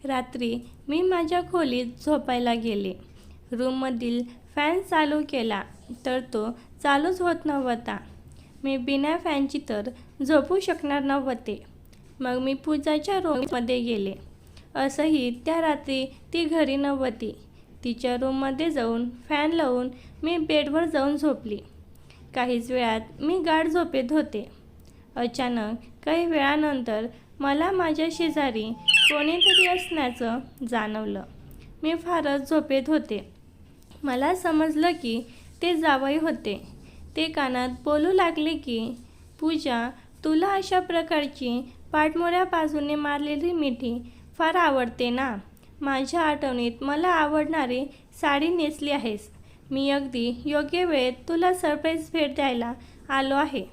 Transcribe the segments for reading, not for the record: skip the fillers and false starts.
रात्री मी माझ्या खोलीत झोपायला गेले. रूममधील फॅन चालू केला तर तो चालूच होत नव्हता. मी बिना फॅनची तर झोपू शकणार नव्हते. मग मी पूजाच्या रूममध्ये गेले. असंही त्या रात्री ती घरी नव्हती. तिच्या रूममध्ये जाऊन फॅन लावून मी बेडवर जाऊन झोपली. काहीच वेळात मी गाढ झोपेत होते. अचानक काही वेळानंतर मला माझ्या शेजारी कोणीतरी असण्याचं जाणवलं. मी फारच झोपेत होते. मला समजलं की ते जावई होते. ते कानात बोलू लागले की, पूजा, तुला अशा प्रकारची पाठमोऱ्या बाजूने मारलेली मिठी फार आवडते ना? माझ्या आठवणीत मला आवडणारी साडी नेसली आहेस. मी अगदी योग्य वेळेत तुला सरप्राईज भेट द्यायला आलो आहे.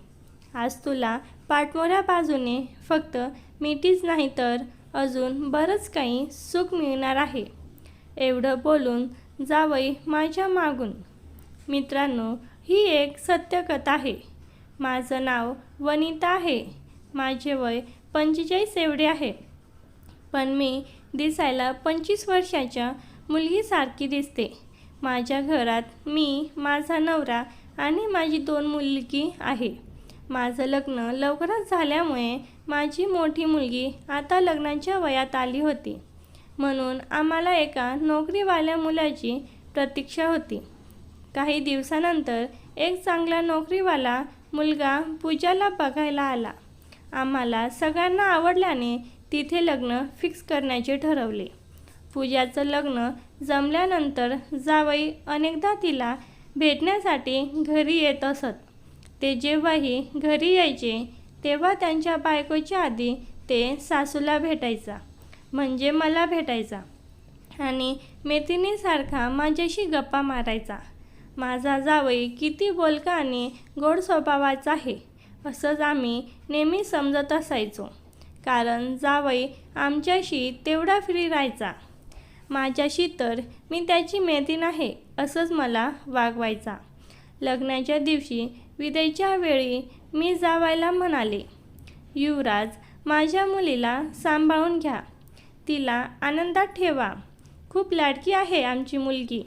आज तुला पाठमोऱ्या बाजूने फक्त मिठीच नाही तर अजून बरंच काही सुख मिळणार आहे. एवढं बोलून जावई माझ्या मागून. मित्रांनो, ही एक सत्यकथा आहे. माझं नाव वनिता आहे. माझे वय 45 एवढे आहे. पण मी दिसायला 25 वर्षाच्या मुलगीसारखी दिसते. माझ्या घरात मी, माझा नवरा आणि माझी 2 मुलगी आहे. माझं लग्न लवकरच झाल्यामुळे माझी मोठी मुलगी आता लग्नाच्या वयात आली होती. म्हणून आम्हाला एका नोकरीवाल्या मुलाची प्रतीक्षा होती. काही दिवसानंतर एक चांगला नोकरीवाला मुलगा पूजाला बघायला आला. आम्हाला सगळ्यांना आवडल्याने तिथे लग्न फिक्स करण्याचे ठरवले. पूजाचं लग्न जमल्यानंतर जावई अनेकदा तिला भेटण्यासाठी घरी येत असत. ते जेव्हाही घरी यायचे तेव्हा त्यांच्या बायकोच्या आधी ते सासूला भेटायचा, म्हणजे मला भेटायचा आणि मैत्रिणीसारखा माझ्याशी गप्पा मारायचा. माझा जावई किती बोलका आणि गोड स्वभावाचा आहे असंच आम्ही नेहमी समजत असायचो, कारण जावई आमच्याशी तेवढा फ्री राहायचा. माझ्याशी तर मी त्याची मैत्रीण आहे असंच मला वागवायचा. लग्नाच्या दिवशी विदाईच्या वेळी मी जावयाला म्हणाले, युवराज, माझ्या मुलीला सांभाळून घ्या. तिला आनंदात ठेवा. खूप लाडकी आहे आमची मुलगी.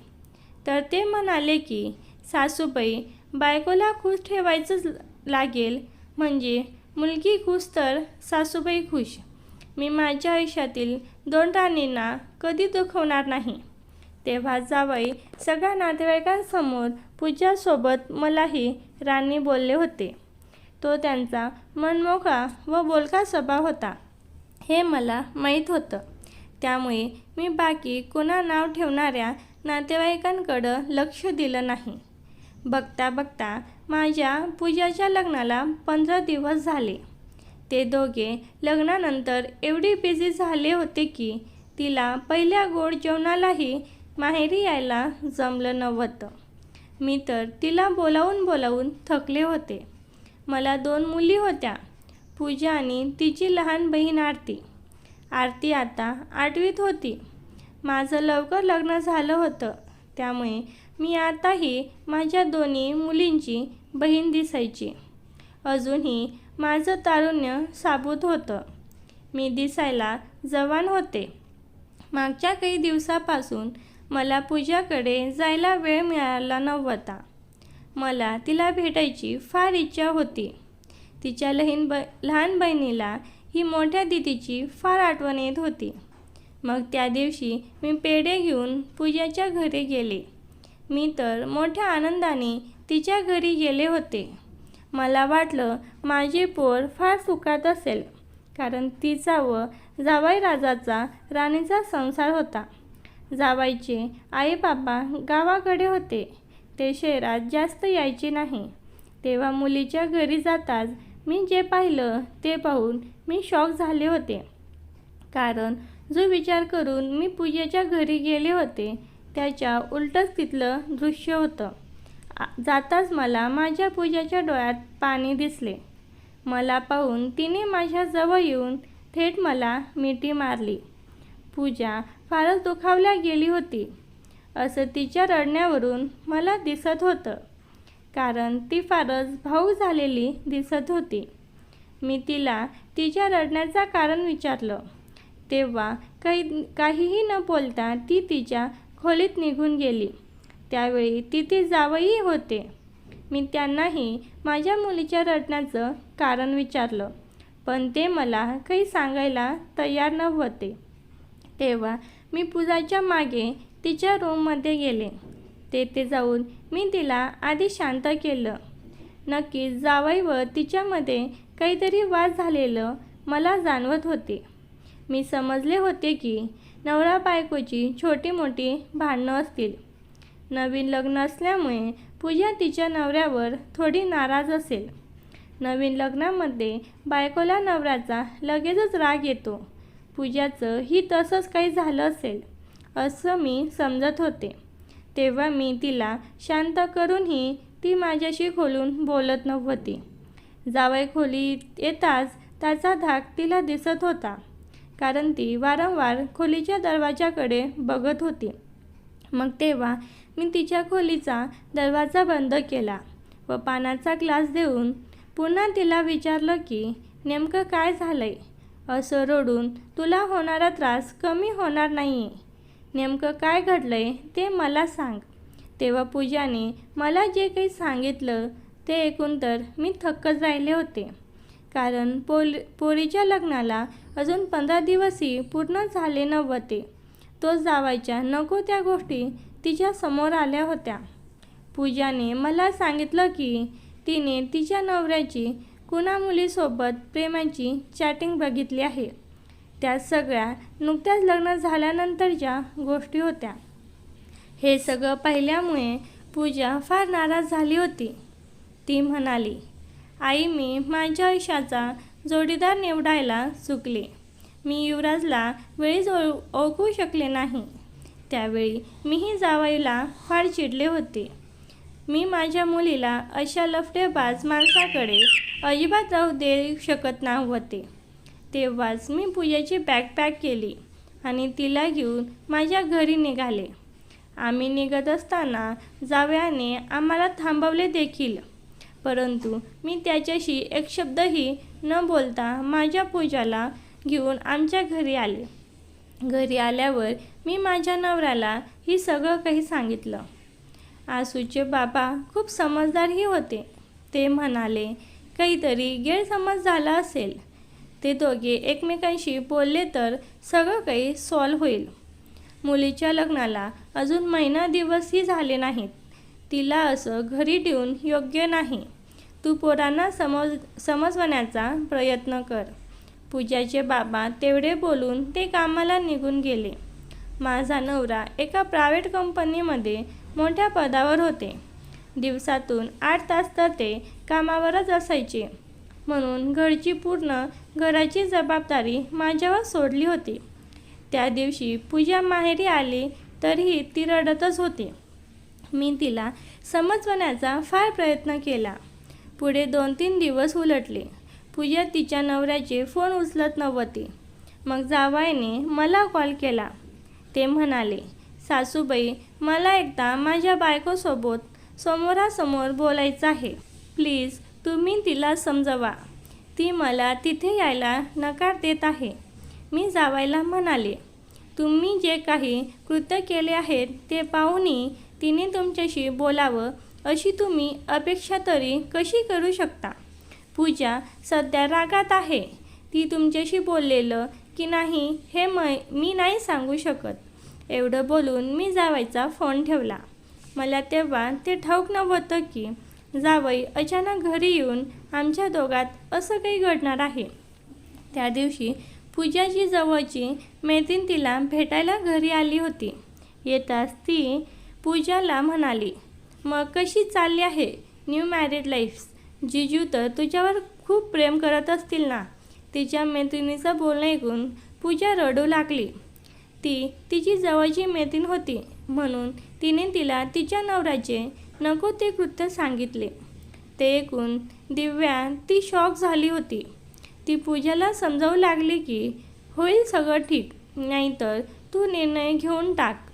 तर ते म्हणाले की, सासूबाई, बायकोला खुश ठेवायचंच लागेल, म्हणजे मुलगी खुश तर सासूबाई खुश. मी माझ्या आयुष्यातील 2 राणींना कधी दुखवणार नाही. तेव्हा जावई सगळ्या नातेवाईकांसमोर पूजासोबत मलाही राणी बोलले होते. तो त्यांचा मनमोकळा व बोलका स्वभाव होता हे मला माहीत होतं. त्यामुळे मी बाकी कोणा नाव ठेवणाऱ्या नातेवाईकांकडं लक्ष दिलं नाही. बघता बघता माझ्या पूजाच्या लग्नाला 15 दिवस झाले. ते दोघे लग्नानंतर एवढे बिझी झाले होते की तिला पहिल्या गोड जेवणालाही माहेरी यायला जमलं नव्हतं. मी तर तिला बोलावून बोलावून थकले होते. मला 2 मुली होत्या, पूजा आणि तिची लहान बहीण आरती. आरती आता 8वीत होती. माझं लवकर लग्न झालं होतं, त्यामुळे मी आताही माझ्या 2 मुलींची बहीण दिसायची. अजूनही माझं तारुण्य साबूत होतं. मी दिसायला जवान होते. मागच्या काही दिवसापासून मला पूजाकडे जायला वेळ मिळाला नव्हता. मला तिला भेटायची फार इच्छा होती. तिच्या लहान बहिणीला ही मोठ्या दीदीची फार आठवण येत होती. मग त्या दिवशी मी पेढे घेऊन पूजाच्या घरी गेले. मी तर मोठ्या आनंदाने तिच्या घरी गेले होते. मला वाटलं माझे पोर फार सुखात असेल, कारण तिचा व जावई राजाचा राणीचा संसार होता. जावईचे आई बाबा गावाकडे होते. ते शहरात जास्त यायचे नाही. तेव्हा मुलीच्या घरी जाताच मी जे पाहिलं ते पाहून मी शॉक झाले होते, कारण जो विचार करून मी पूजेच्या घरी गेले होते त्याच्या उलटच तिथलं दृश्य होतं. जाताच मला माझ्या पूजाच्या डोळ्यात पाणी दिसले. मला पाहून तिने माझ्या जवळ येऊन थेट मला मिठी मारली. पूजा फारच दुखावल्या गेली होती असं तिच्या रडण्यावरून मला दिसत होतं, कारण ती फारच भावूक झालेली दिसत होती. मी तिला तिच्या रडण्याचं कारण विचारलं. तेव्हा काहीही न बोलता ती तिच्या खोलीत निघून गेली. त्यावेळी तिथे जावई होते. मी त्यांनाही माझ्या मुलीच्या रडण्याचं कारण विचारलं, पण ते मला काही सांगायला तयार नव्हते. तेव्हा मी पूजाच्या मागे तिच्या रूममध्ये गेले. तेथे जाऊन मी तिला आधी शांत केलं. नक्कीच जावई व तिच्यामध्ये काहीतरी वाद झालेलं मला जाणवत होते. मी समजले होते की नवरा बायकोची छोटी मोठी भांडणं असतील. नवीन लग्न असल्यामुळे पूजा तिच्या नवऱ्यावर थोडी नाराज असेल. नवीन लग्नामध्ये बायकोला नवऱ्याचा लगेचच राग येतो. पूजाचं ही तसंच काही झालं असेल असं मी समजत होते. तेव्हा मी तिला शांत करूनही ती माझ्याशी खोलून बोलत नव्हती. जावई खोलीत येताच त्याचा धाक तिला दिसत होता, कारण ती वारंवार खोलीच्या दरवाजाकडे बघत होती. मग तेव्हा मी तिच्या खोलीचा दरवाजा बंद केला व पाण्याचा ग्लास देऊन पुन्हा तिला विचारलं की नेमकं काय झालंय? असं रडून तुला होणारा त्रास कमी होणार नाही. नेमकं काय घडलंय ते मला सांग. तेव्हा पूजाने मला जे काही सांगितलं ते ऐकून तर मी थक्कच राहिले होते, कारण पोरीच्या लग्नाला अजून 15 दिवसही पूर्ण झाले नव्हते. तो जावायच्या नको त्या गोष्टी तिच्या समोर आल्या होत्या. पूजाने मला सांगितलं की तिने तिच्या नवऱ्याची कुणा मुलीसोबत प्रेमाची चॅटिंग बघितली आहे. त्या सगळ्या नुकत्याच लग्न झाल्यानंतरच्या गोष्टी होत्या. हे सगळं पाहिल्यामुळे पूजा फार नाराज झाली होती. ती म्हणाली, आई, मी माझ्या आयुष्याचा जोडीदार निवडायला चुकले. मी युवराजला वेळीच ओळखू शकले नाही. त्यावेळी मीही जावईला फार चिडले होते. मी माझ्या मुलीला अशा लफडेबाज माणसाकडे अजिबात राहू देऊ शकत नव्हते. तेव्हाच मी पूजाची बॅग पॅक केली आणि तिला घेऊन माझ्या घरी निघाले. आम्ही निघत असताना जावयाने आम्हाला थांबवले देखील, परंतु मी त्याच्याशी एक शब्दही न बोलता माझ्या पूजाला घेऊन आमच्या घरी आले. घरी आल्यावर मी माझ्या नवऱ्याला ही सगळं काही सांगितलं. आसूचे बाबा खूप समजदारही होते. ते म्हणाले, काहीतरी गैरसमज झाला असेल. ते दोघे एकमेकांशी बोलले तर सगळं काही सॉल्व्ह होईल. मुलीच्या लग्नाला अजून महिना दिवसही झाले नाहीत. तिला असं घरी ठेवून योग्य नाही. तू पोरांना समजवण्याचा प्रयत्न कर. पूजाचे बाबा तेवढे बोलून ते कामाला निघून गेले. माझा नवरा एका प्रायव्हेट कंपनीमध्ये मोठ्या पदावर होते. दिवसातून 8 तास तर ते कामावरच असायचे. म्हणून घराची जबाबदारी माझ्यावर सोडली होती. त्या दिवशी पूजा माहेरी आली तरीही ती रडतच होती. मी तिला समजवण्याचा फार प्रयत्न केला. पुढे 2-3 दिवस उलटले. पूजा तिच्या नवऱ्याचे फोन उचलत नव्हती. मग जावयाने मला कॉल केला. ते म्हणाले, सासूबाई, मला एकदा माझ्या बायकोसोबत समोरासमोर बोलायचं आहे. प्लीज तुम्ही तिला समजवा. ती मला तिथे यायला नकार देत आहे. मी जावयाला म्हणाले, तुम्ही जे काही कृत्य केले आहेत ते पाहूनही तिने तुमच्याशी बोलावं अशी तुम्ही अपेक्षा तरी कशी करू शकता? पूजा सध्या रागात आहे. ती तुमच्याशी बोललेलं की नाही हे मी नाही सांगू शकत. एवढं बोलून मी जावयाचा फोन ठेवला. मला तेव्हा ते ठाऊक नव्हतं की जावई अचानक घरी येऊन आमच्या दोघात असं काही घडणार आहे. त्या दिवशी पूजाची जवळची मैत्रीण तिला भेटायला घरी आली होती. येताच ती पूजाला म्हणाली, मग कशी चालली आहे न्यू मॅरिड लाईफ? जिजू तर तुझ्यावर खूप प्रेम करत असतील ना? तिच्या मैत्रिणीचं बोलणं ऐकून पूजा रडू लागली. ती तिची जवळची मैत्रीण होती म्हणून तिने तिला तिच्या नवऱ्याचे नको ते कृत्य सांगितले. ते ऐकून दिव्या ती शॉक झाली होती. ती पूजाला समजावू लागली की होईल सगळं ठीक, नाहीतर तू निर्णय घेऊन टाक.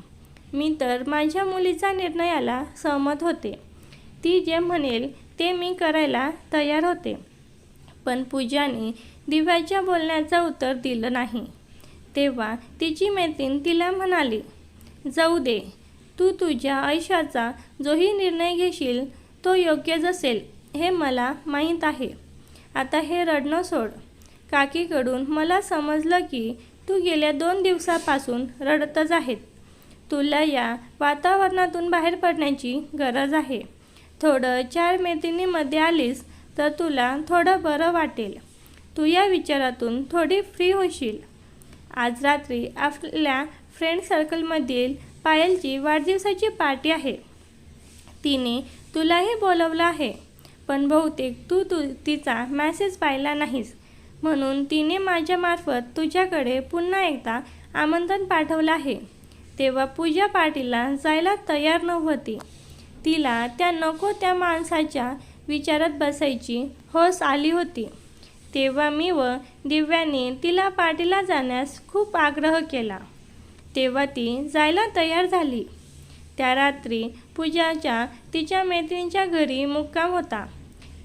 मी तर माझ्या मुलीचा निर्णयाला सहमत होते. ती जे म्हणेल ते मी करायला तयार होते. पण पूजाने दिव्याच्या बोलण्याचं उत्तर दिलं नाही. तेव्हा तिची मैत्रीण तिला म्हणाली, जाऊ दे, तू तुझ्या आयुष्याचा जोही निर्णय घेशील तो योग्यच असेल हे मला माहीत आहे. आता हे रडणं सोड. काकीकडून मला समजलं की तू गेल्या 2 दिवसापासून रडतच आहेत. तुला या वातावरणातून बाहेर पडण्याची गरज आहे. थोडं 4 मैत्रिणींमध्ये आलीस तर तुला थोडं बरं वाटेल. तू या विचारातून थोडी फ्री होशील. आज रात्री आपल्या फ्रेंड सर्कलमधील पायलची वाढदिवसाची पार्टी आहे. तिने तुलाही बोलवलं आहे, पण बहुतेक तू तिचा मेसेज पाहिला नाहीस, म्हणून तिने माझ्यामार्फत तुझ्याकडे पुन्हा एकदा आमंत्रण पाठवलं आहे. तेव्हा पूजा पार्टीला जायला तयार नव्हती. तिला त्या नको त्या माणसाच्या विचारात बसायची हौस आली होती. तेव्हा मी व दिव्याने तिला पार्टीला जाण्यास खूप आग्रह केला. तेव्हा ती जायला तयार झाली. त्या रात्री पूजाच्या तिच्या मैत्रिणीच्या घरी मुक्काम होता.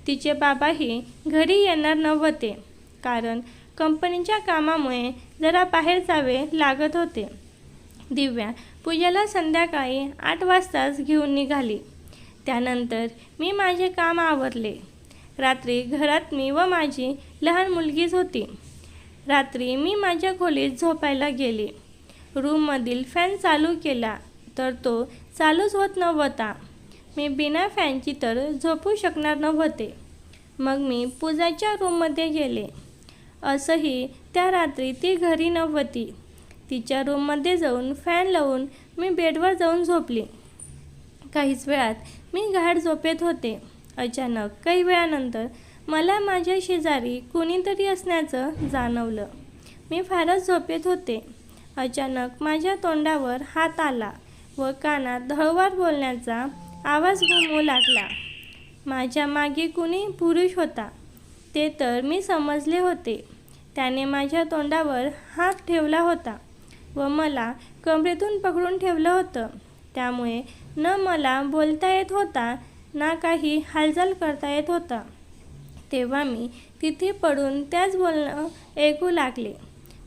तिचे बाबाही घरी येणार नव्हते, कारण कंपनीच्या कामामुळे जरा बाहेर जावे लागत होते. दिव्या पूजाला संध्याकाळी 8 वाजताच घेऊन निघाली. त्यानंतर मी माझे काम आवरले. रात्री घरात मी व माझी लहान मुलगीच होती. रात्री मी माझ्या खोलीत झोपायला गेले. रूममधील फॅन चालू केला तर तो चालूच होत नव्हता. मी बिना फॅनची तर झोपू शकणार नव्हते. मग मी पूजाच्या रूममध्ये गेले. असंही त्या रात्री ती घरी नव्हती. तिच्या रूममध्ये जाऊन फॅन लावून मी बेडवर जाऊन झोपली. काहीच वेळात मी गाढ झोपेत होते. अचानक काही वेळानंतर मला माझ्या शेजारी कोणीतरी असण्याचं जाणवलं. मी फारच झोपेत होते. अचानक माझ्या तोंडावर हात आला व कानात हळूवार बोलण्याचा आवाज घुमू लागला. माझ्या मागे कुणी पुरुष होता ते तर मी समजले होते. त्याने माझ्या तोंडावर हात ठेवला होता व मला कमरेतून पकडून ठेवलं होतं. त्यामुळे न मला बोलता येत होता ना काही हालचाल करता येत होता. तेव्हा मी तिथे पडून त्याच बोलणं ऐकू लागले.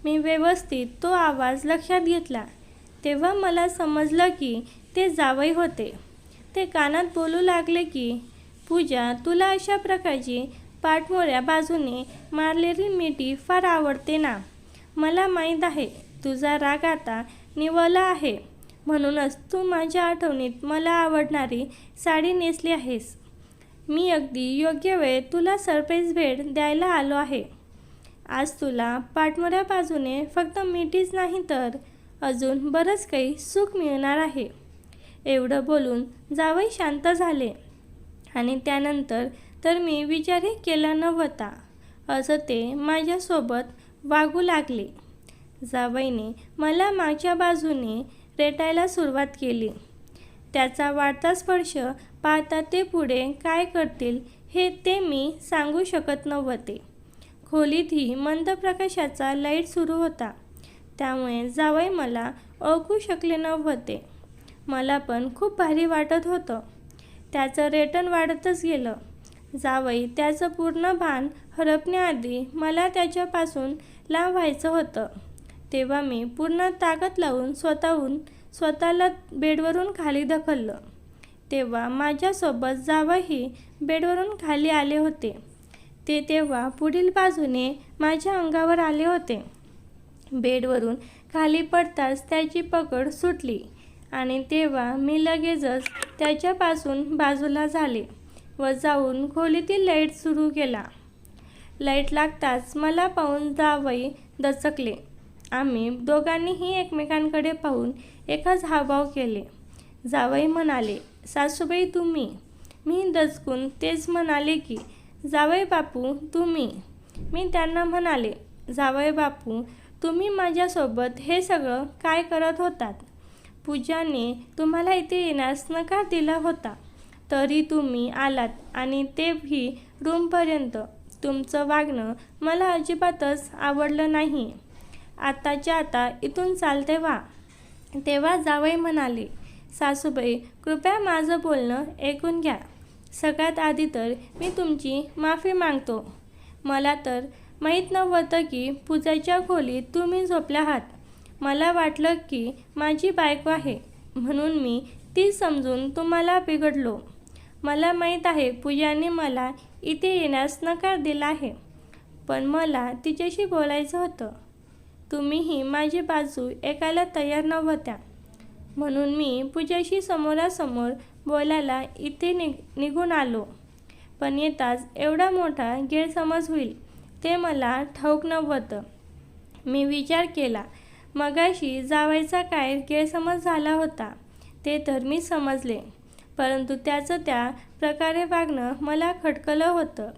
मी व्यवस्थित तो आवाज लक्षात घेतला. तेव्हा मला समजलं की ते जावई होते. ते कानात बोलू लागले की, पूजा, तुला अशा प्रकारची पाठमोऱ्या बाजूने मारलेली मिठी फार आवडते ना. मला माहीत आहे तुझा राग आता निवळला आहे, म्हणूनच तू माझ्या आठवणीत मला आवडणारी साडी नेसली आहेस. मी अगदी योग्य वेळेत तुला सरप्राईज भेट द्यायला आलो आहे. आज तुला पाठमोऱ्या बाजूने फक्त मिठीच नाही तर अजून बरंच काही सुख मिळणार आहे. एवढं बोलून जावई शांत झाले आणि त्यानंतर तर मी विचारही केला नव्हता असं ते माझ्यासोबत वागू लागले. जावईने मला मागच्या बाजूने रेटायला सुरुवात केली. त्याचा वाढता स्पर्श पाहता ते पुढे काय करतील हे ते मी सांगू शकत नव्हते. खोलीतही मंद प्रकाशाचा लाईट सुरू होता, त्यामुळे जावई मला ओळखू शकले नव्हते. मला पण खूप भारी वाटत होतं. त्याचं रेटन वाढतच गेलं. जावई त्याचं पूर्ण भान हरपण्याआधी मला त्याच्यापासून लांब व्हायचं होतं. तेव्हा मी पूर्ण ताकद लावून स्वतःला बेडवरून खाली ढकललं. तेव्हा माझ्यासोबत जावई बेडवरून खाली आले होते. ते तेव्हा पुढील बाजूने माझ्या अंगावर आले होते. बेडवरून खाली पडताच त्याची पकड सुटली आणि तेव्हा मी लगेचच त्याच्यापासून बाजूला झाले व जाऊन खोलीतील लाईट सुरू केला. लाईट लागताच मला पाहून जावई दचकले. आम्ही दोघांनीही एकमेकांकडे पाहून एकच हावभाव केले. जावई म्हणाले, सासूबाई तुम्ही? मी दचकून तेच म्हणाले की, जावई बापू तुम्ही? मी त्यांना म्हणाले, जावई बापू तुम्ही माझ्यासोबत हे सगळं काय करत होतात? पूजाने तुम्हाला इथे येण्यास नकार दिला होता, तरी तुम्ही आलात आणि तेही रूमपर्यंत. तुमचं वागणं मला अजिबातच आवडलं नाही. आताच्या आता इथून चालते व्हा. तेव्हा जावई म्हणाले, सासूबाई कृपया माझं बोलणं ऐकून घ्या. सगळ्यात आधी तर मी तुमची माफी मागतो. मला तर माहीत नव्हतं की पूजाच्या खोलीत तुम्ही झोपल्या आहात. मला वाटलं की माझी बायको आहे म्हणून मी ती समजून तुम्हाला बिघडलो. मला माहीत आहे पूजाने मला इथे येण्यास नकार दिला आहे, पण मला तिच्याशी बोलायचं होतं. तुम्हीही माझी बाजू ऐकायला तयार नव्हत्या म्हणून मी पूजाशी समोरासमोर बोलायला इथे निघून आलो. पण येताच एवढा मोठा गैरसमज होईल ते मला ठाऊक नव्हतं. मी विचार केला, मगाशी जावायचा काय गैरसमज झाला होता ते तर मी समजले, परंतु त्याचं त्या प्रकारे वागणं मला खटकलं होतं.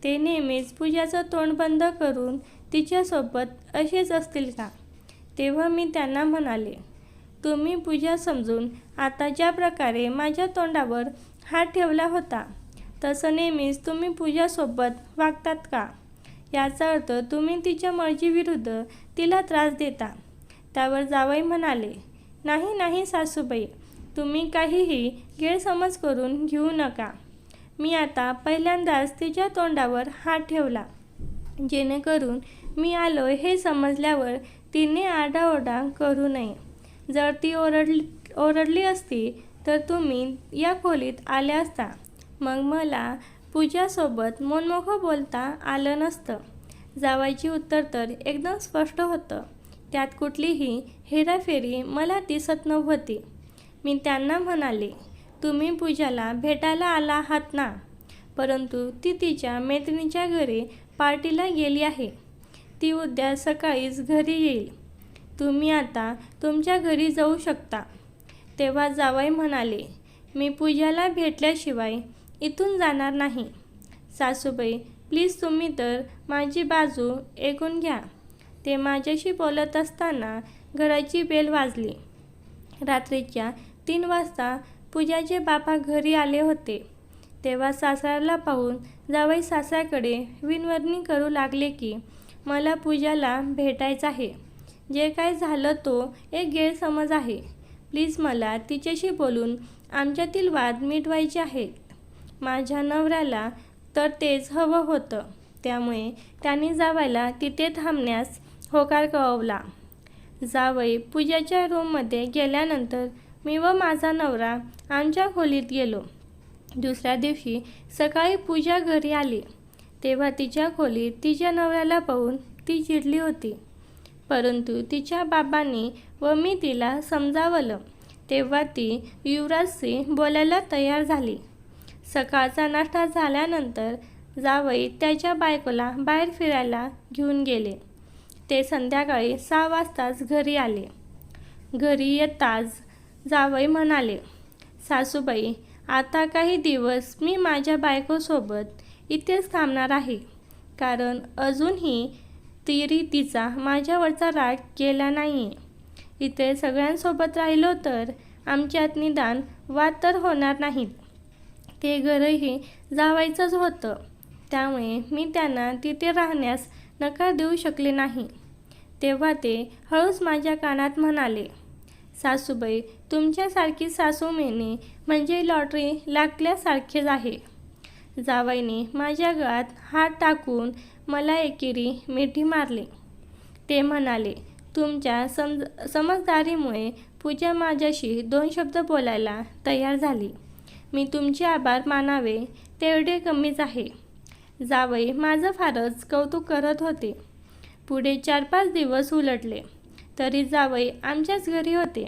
ते नेहमीच पूजाचं तोंड बंद करून तिच्यासोबत असेच असतील का? तेव्हा मी त्यांना म्हणाले, तुम्ही पूजा समजून आता ज्या प्रकारे माझ्या तोंडावर हात ठेवला होता तसं नेहमीच तुम्ही पूजासोबत वागतात का? याचा अर्थ तुम्ही तिच्या मर्जीविरुद्ध तिला त्रास देता. त्यावर जावई म्हणाले, नाही नाही सासूबाई, तुम्ही काहीही गैरसमज करून घेऊ नका. मी आता पहिल्यांदाच तिच्या तोंडावर हात ठेवला, जेणेकरून मी आलोय हे समजल्यावर तिने आरडाओरडा करू नये. जर ती ओरडली असती तर तुम्ही या खोलीत आल्या असता, मग मला पूजासोबत मनमोकळं बोलता आलं नसतं. जावायची उत्तर तर एकदम स्पष्ट होतं. त्यात कुठलीही हेराफेरी मला दिसत नव्हती. मी त्यांना म्हणाले, तुम्ही पूजाला भेटायला आला आहात ना, परंतु ती तिच्या मैत्रिणीच्या घरी पार्टीला गेली आहे. ती उद्या सकाळीच घरी येईल. तुम्ही आता तुमच्या घरी जाऊ शकता. तेव्हा जावई म्हणाले, मी पूजाला भेटल्याशिवाय इथून जाणार नाही. सासूबाई, प्लीज तुम्ही तर माझी बाजू ऐकून घ्या. ते माझ्याशी बोलत असताना घराची बेल वाजली. रात्रीच्या 3 वाजता पूजाचे बाबा घरी आले होते. तेव्हा सासऱ्याला पाहून जावई सासऱ्याकडे विनवणी करू लागले की मला पूजाला भेटायचं आहे. जे काय झालं तो एक गैरसमज आहे. प्लीज मला तिच्याशी बोलून आमच्यातील वाद मिटवायचे आहेत. माझ्या नवऱ्याला तर तेच हवं होतं, त्यामुळे त्यांनी जावायला तिथे थांबण्यास होकार कळवला. जावई पूजाच्या रूममध्ये गेल्यानंतर मी व माझा नवरा आमच्या खोलीत गेलो. दुसऱ्या दिवशी सकाळी पूजा घरी आली. तेव्हा तिच्या खोलीत तिच्या नवऱ्याला पाहून ती चिडली होती, परंतु तिच्या बाबांनी व मी तिला समजावलं तेव्हा ती युवराजशी बोलायला तयार झाली. सकाळचा नाश्ता झाल्यानंतर जावई त्याच्या बायकोला बाहेर फिरायला घेऊन गेले. ते संध्याकाळी 6 वाजताच घरी आले. घरी येताच जावई म्हणाले, सासूबाई, आता काही दिवस मी माझ्या बायकोसोबत इथेच थांबणार आहे, कारण अजूनही तिचा माझ्यावरचा राग गेला नाही. इथे सगळ्यांसोबत राहिलो तर आमच्यात निदान वाद तर होणार नाहीत. ते घरही जावायचंच होतं, त्यामुळे मी त्यांना तिथे राहण्यास नकार देऊ शकले नाही. तेव्हा ते हळूच माझ्या कानात म्हणाले, सासूबाई, तुमच्यासारखी सासू मिळणे म्हणजे लॉटरी लागल्यासारखेच आहे. जावईने माझ्या गळ्यात हात टाकून मला एकेरी मिठी मारली. ते म्हणाले, तुमच्या समजदारीमुळे पूजा माझ्याशी 2 शब्द बोलायला तयार झाली. मी तुमचे आभार मानावे तेवढे कमीच आहे. जावई माझं फारच कौतुक करत होते. पुढे 4-5 दिवस उलटले तरी जावई आमच्याच घरी होते.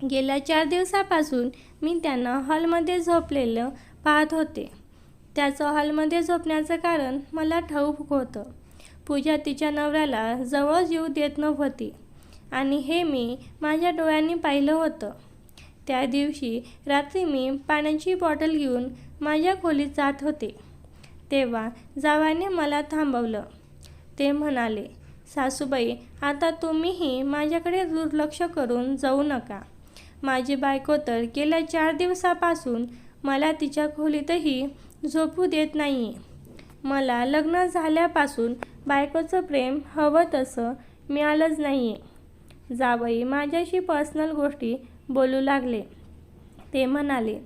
गेल्या 4 दिवसापासून मी त्यांना हॉलमध्ये झोपलेलं पाहत होते. त्याचं हॉलमध्ये झोपण्याचं कारण मला ठाऊक होतं. पूजा तिच्या नवऱ्याला जवळ येऊ देत नव्हती आणि हे मी माझ्या डोळ्यांनी पाहिलं होतं. त्या दिवशी रात्री मी पाण्याची बॉटल घेऊन माझ्या खोलीत जात होते. तेव्हा जावाने मला थांबवलं. ते म्हणाले, सासूबाई, आता तुम्हीही माझ्याकडे दुर्लक्ष करून जाऊ नका. माझी बायको तर गेल्या 4 दिवसापासून मला तिच्या खोलीतही झोपू देत नाही. मला लग्न झाल्यापासून बायकोचं प्रेम हवं तसं मिळालंच नाही. जावई माझ्याशी पर्सनल गोष्टी बोलू लागले. ते म्हणाले,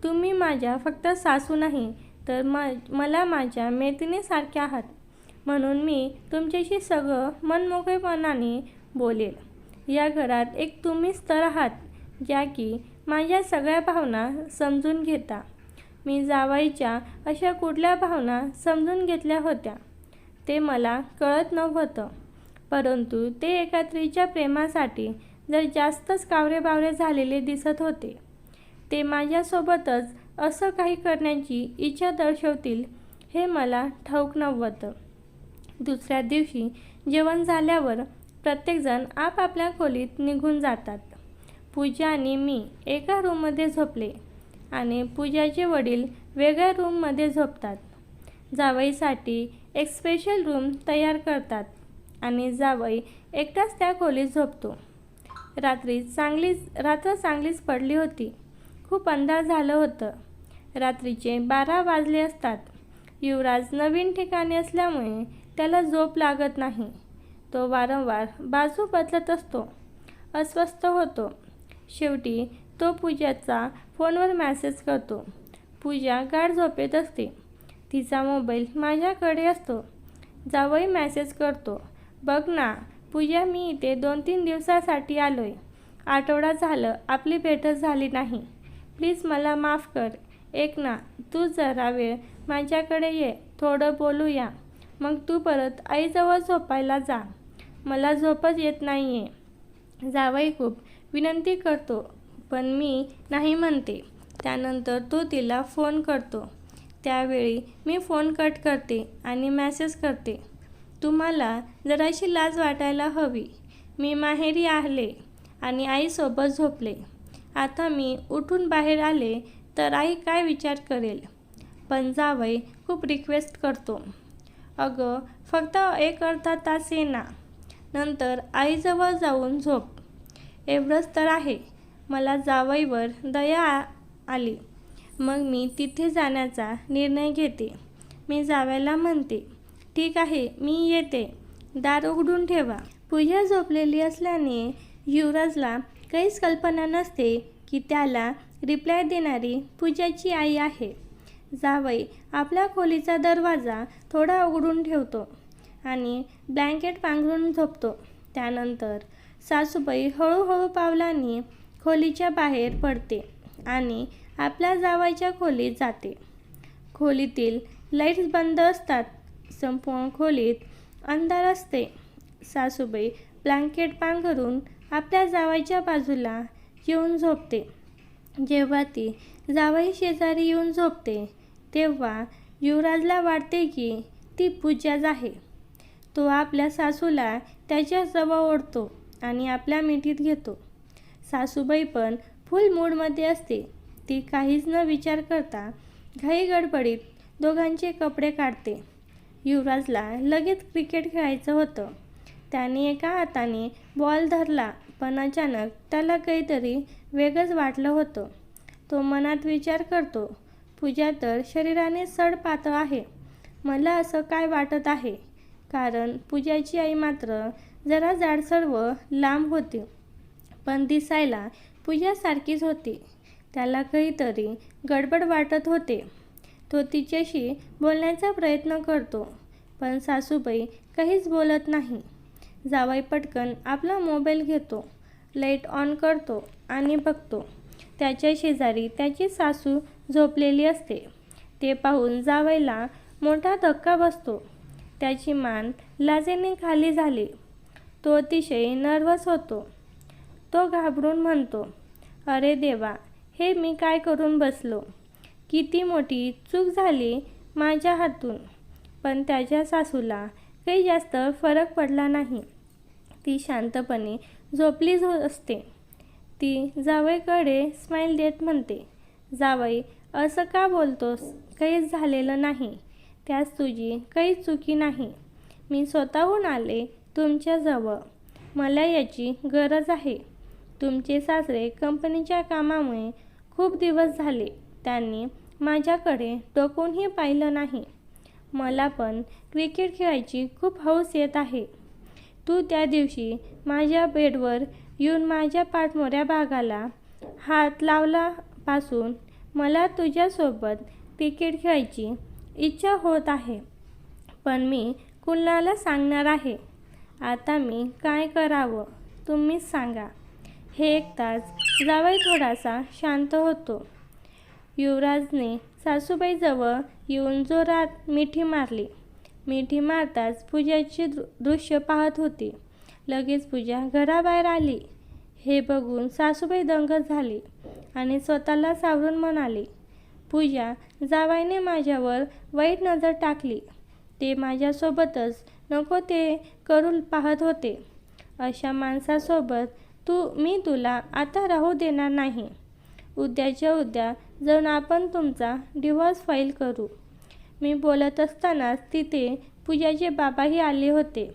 तुम्ही माझ्या फक्त सासू नाही तर मला माझ्या मैत्रिणीसारख्या आहात. म्हणून मी तुमच्याशी सगळं मनमोकळेपणाने बोलेल. या घरात एक तुम्हीच तर आहात ज्या की माझ्या सगळ्या भावना समजून घेता. मी जावईच्या अशा कुठल्या भावना समजून घेतल्या होत्या ते मला कळत नव्हतं, परंतु ते एका स्त्रीच्या प्रेमासाठी जर जास्तच कावरेबावरे झालेले दिसत होते. ते माझ्यासोबतच असं काही करण्याची इच्छा दर्शवतील हे मला ठाऊक नव्हतं. दुसऱ्या दिवशी जेवण झाल्यावर प्रत्येकजण आपापल्या खोलीत निघून जातात. पूजा आणि मी एका रूममध्ये झोपले आणि पूजाचे वडील वेगळ्या रूममध्ये झोपतात. जावईसाठी एक स्पेशल रूम तयार करतात आणि जावई एकटाच त्या खोलीत झोपतो. रात्र चांगलीच पडली होती. खूप अंधार झालं होतं. रात्रीचे 12 वाजले असतात. युवराज नवीन ठिकाणी असल्यामुळे त्याला झोप लागत नाही. तो वारंवार बाजू बदलत असतो, अस्वस्थ होतो. शेवटी तो पूजाचा फोनवर मेसेज करतो. पूजा गाढ झोपेत असते. तिचा मोबाईल माझ्याकडे असतो. जावई मेसेज करतो, बघ ना पूजा, मी इथे 2-3 दिवसासाठी आलोय. आठवडा झालं आपली भेटच झाली नाही. प्लीज मला माफ कर. ऐक ना, तू जरा वेळ माझ्याकडे ये, थोडं बोलूया. मग तू परत आईजवळ झोपायला जा. मला झोपच येत नाहीये. जावई खूप विनंती करतो, पण मी नाही म्हणते. त्यानंतर तो तिला फोन करतो. त्यावेळी मी फोन कट करते आणि मेसेज करते, तुम्हाला जराशी लाज वाटायला हवी. मी माहेरी आले आणि आईसोबत झोपले. आता मी उठून बाहेर आले तर आई काय विचार करेल. पण जावई खूप रिक्वेस्ट करतो, अगं फक्त 1 अर्धा तास ये ना, नंतर आईजवळ जाऊन झोप. एवढंच तर आहे. मला जावईवर दया आली. मग मी तिथे जाण्याचा निर्णय घेते. मी जावयाला म्हणते, ठीक आहे मी येते, दार उघडून ठेवा. पूजा झोपलेली असल्याने युवराजला काहीच कल्पना नसते की त्याला रिप्लाय देणारी पूजाची आई आहे. जावई आपल्या खोलीचा दरवाजा थोडा उघडून ठेवतो आणि ब्लँकेट पांघरून झोपतो. त्यानंतर सासूबाई हळूहळू पावलांनी खोलीच्या बाहेर पडते आणि आपल्या जावयाच्या खोलीत जाते. खोलीतील लाईट्स बंद असतात. संपूर्ण खोलीत अंधार असते. सासूबाई ब्लँकेट पांघरून आपल्या जावयाच्या बाजूला येऊन झोपते. जेव्हा ती जावई शेजारी येऊन झोपते तेव्हा युवराजला वाटते की ती पूजाच आहे. तो आपल्या सासूला त्याच्याजवळ ओढतो आणि आपल्या मिठीत घेतो. सासूबाई पण फुल मूडमध्ये असते. ती काहीच न विचार करता घाई गडबडीत दोघांचे कपडे काढते. युवराजला लगेच क्रिकेट खेळायचं होतं. त्याने एका हाताने बॉल धरला, पण अचानक त्याला काहीतरी वेगळंच वाटलं होतं. तो मनात विचार करतो, पूजा तर शरीराने सडपातळ आहे. मला असं काय वाटत आहे, कारण पूजाची आई मात्र जरा जाडसर व लांब होती, पण दिसायला पूजासारखीच होती. त्याला काहीतरी गडबड वाटत होते. तो तिच्याशी बोलण्याचा प्रयत्न करतो, पण सासूबाई काहीच बोलत नाही. जावई पटकन आपला मोबाईल घेतो, लाईट ऑन करतो आणि बघतो. त्याच्या शेजारी त्याची सासू झोपलेली असते. ते पाहून जावईला मोठा धक्का बसतो. त्याची मान लाजेने खाली झाली. तो अतिशय नर्वस होतो. तो घाबरून म्हणतो, अरे देवा, हे मी काय करून बसलो. किती मोठी चूक झाली माझ्या हातून. पण त्याच्या सासूला काही जास्त फरक पडला नाही. ती शांतपणे झोपली असते. ती जावईकडे स्माईल देत म्हणते, जावई असं का बोलतोस. काहीच झालेलं नाही. त्यात तुझी काहीच चुकी नाही. मी स्वतःहून आले तुमच्याजवळ. मला याची गरज आहे. तुमचे सासरे कंपनीच्या कामामुळे खूप दिवस झाले त्यांनी माझ्याकडे डोकूनही पाहिलं नाही. मला पण क्रिकेट खेळायची खूप हौस येत आहे. तू त्या दिवशी माझ्या बेडवर येऊन माझ्या पाठमोऱ्या भागाला हात लावल्यापासून मला तुझ्यासोबत क्रिकेट खेळायची इच्छा होत आहे. पण मी कुणाला सांगणार आहे. आता मी काय करावं तुम्हीच सांगा. हे ऐकताच जावई थोडासा शांत होतो. युवराजने सासूबाईजवळ येऊन जोरात मिठी मारली. मिठी मारताच पूजाची दृश्य पाहत होती. लगेच पूजा घराबाहेर आली. हे बघून सासूबाई दंग झाली आणि स्वतःला सावरून म्हणाली, पूजा, जावईने माझ्यावर वाईट नजर टाकली. ते माझ्यासोबतच नको ते करू पाहत होते. अशा माणसासोबत मी तुला आता राहू देणार नाही. उद्याच्या उद्या जाऊन आपण तुमचा डिव्होर्स फाईल करू. मी बोलत असतानाच तिथे पूजाचे बाबाही आले होते.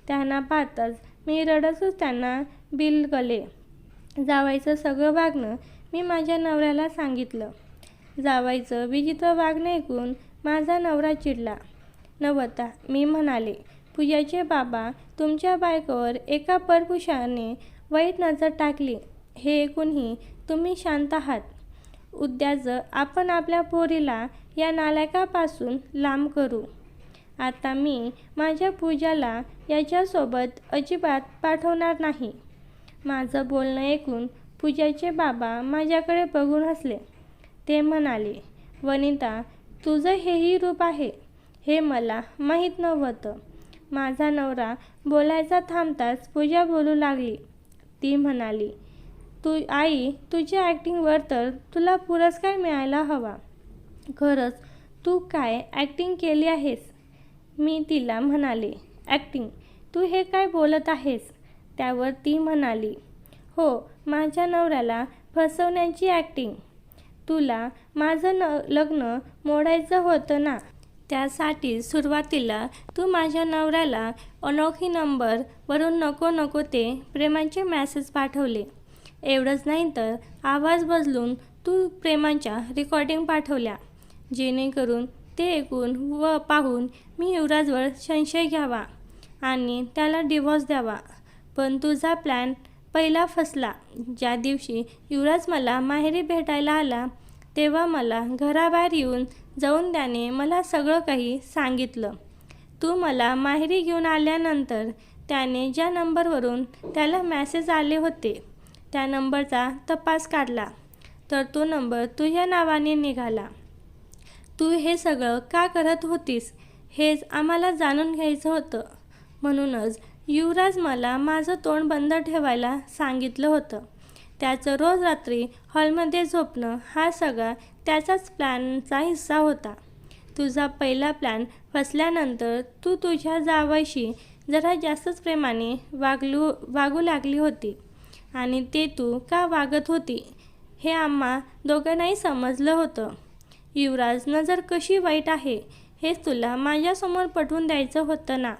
त्यांना पाहताच मी रडतच त्यांना बिलगले. जावायचं सगळं वागणं मी माझ्या नवऱ्याला सांगितलं. जावायचं विचित्र वागणं ऐकून माझा नवरा चिडला. नवता, मी म्हणाले, पूजाचे बाबा, तुमच्या बायकोवर एका परपुरुषाने वाईट नजर टाकली. हे ऐकूनही तुम्ही शांत आहात. उद्याच आपण आपल्या पोरीला या नालायकापासून लांब करू. आता मी माझ्या पूजाला याच्यासोबत अजिबात पाठवणार नाही. माझं बोलणं ऐकून पूजाचे बाबा माझ्याकडे बघून हसले. ते म्हणाले, वनिता, तुझं हेही रूप आहे हे मला माहीत नव्हतं. माझा नवरा बोलायचा थांबताच पूजा बोलू लागली. ती म्हणाली, आई, तुझ्या ॲक्टिंगवर तर तुला पुरस्कार मिळायला हवा. खरंच तू काय ॲक्टिंग केली आहेस. मी तिला म्हणाले, ॲक्टिंग? तू हे काय बोलत आहेस. त्यावर ती म्हणाली, हो, माझ्या नवऱ्याला फसवण्याची ॲक्टिंग. तुला माझं लग्न मोडायचं होतं ना. त्यासाठी सुरुवातीला तू माझ्या नवऱ्याला अनोळखी नंबरवरून नको ते प्रेमाचे मेसेज पाठवले. एवढंच नाही तर आवाज बदलून तू प्रेमाच्या रेकॉर्डिंग पाठवल्या, जेणेकरून ते ऐकून व पाहून मी युवराजवर संशय घ्यावा आणि त्याला डिव्होर्स द्यावा. पण तुझा प्लॅन पहिला फसला. ज्या दिवशी युवराज मला माहेरी भेटायला आला तेव्हा मला घराबाहेर जाऊन त्याने मला सगळं काही सांगितलं. तू मला माहेरी घेऊन आल्यानंतर त्याने ज्या नंबरवरून त्याला मेसेज आले होते त्या नंबरचा तपास काढला तर तो नंबर तुझ्या नावाने निघाला. तू हे सगळं का करत होतीस हेच आम्हाला जाणून घ्यायचं होतं. म्हणूनच युवराज मला माझं तोंड बंद ठेवायला सांगितलं होतं. त्याचं रोज रात्री हॉलमध्ये झोपणं हा सगळा त्याचाच प्लॅनचा हिस्सा होता. तुझा पहिला प्लॅन फसल्यानंतर तू तुझ्या जावयाशी जरा जास्तच प्रेमाने वागू लागली होती आणि ते तू का वागत होती हे आम्हा दोघांनाही समजलं होतं. युवराज नजर कशी वाईट आहे हेच तुला माझ्यासमोर पटवून द्यायचं होतं ना.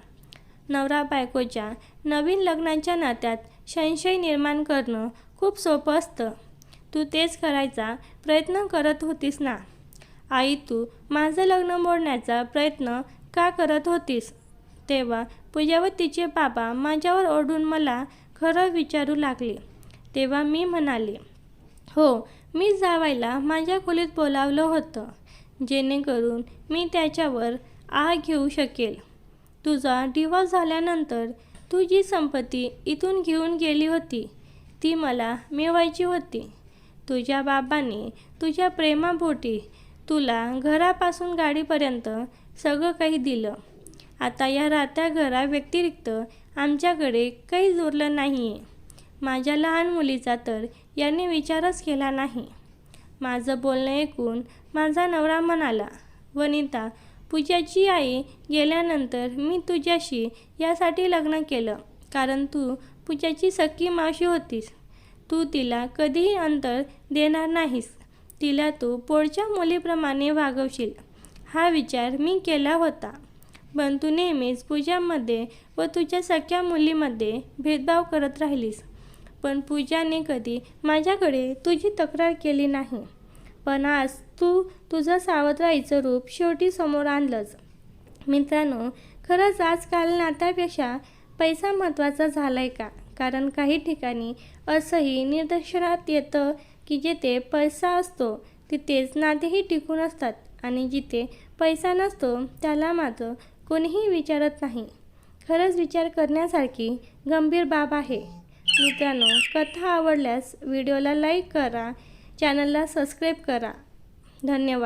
नवरा बायकोच्या नवीन लग्नाच्या नात्यात संशय निर्माण करणं खूप सोपं असतं. तू तेच करायचा प्रयत्न करत होतीस ना. आई, तू माझं लग्न मोडण्याचा प्रयत्न का करत होतीस. तेव्हा पूजा व तिचे बाबा माझ्यावर ओरडून मला खरं विचारू लागले. तेव्हा मी म्हणाले, हो, मी जावायला माझ्या खोलीत बोलावलं होतं जेणेकरून मी त्याच्यावर आळ घेऊ शकेल. तुझा डिव्होर्स झाल्यानंतर तू जी संपत्ती इथून घेऊन गेली होती ती मला मिळवायची होती. तुझ्या बाबांनी तुझ्या प्रेमापोटी तुला घरापासून गाडीपर्यंत सगळं काही दिलं. आता या राहत्या घराव्यतिरिक्त आमच्याकडे काहीच उरलं नाही आहे. माझ्या लहान मुलीचा तर यांनी विचारच केला नाही. माझं बोलणं ऐकून माझा नवरा म्हणाला, वनिता, पूजाची आई गेल्यानंतर मी तुझ्याशी यासाठी लग्न केलं कारण तू पूजाची सख्खी मावशी होतीस. तू तिला कधीही अंतर देणार नाहीस. तिला तू पोटच्या मुलीप्रमाणे वागवशील हा विचार मी केला होता. पण तू नेहमीच पूजामध्ये व तुझ्या सख्ख्या मुलीमध्ये भेदभाव करत राहिलीस. पण पूजाने कधी माझ्याकडे तुझी तक्रार केली नाही. पण आज तू तुझं सावत्र आईचं रूप शेवटी समोर आणलंच. मित्रांनो, खरंच आजकाल नात्यापेक्षा पैसा महत्त्वाचा झाला आहे का. कारण काही ठिकाणी असंही निदर्शनात येतं की जिथे पैसा असतो तिथेच नातेही टिकून असतात आणि जिथे पैसा नसतो त्याला मात्र कोणीही विचारत नाही. खरंच विचार करण्यासारखी गंभीर बाब आहे. मित्रांनो, कथा आवडल्यास व्हिडिओला लाईक करा, चॅनलला सबस्क्राईब करा. धन्यवाद.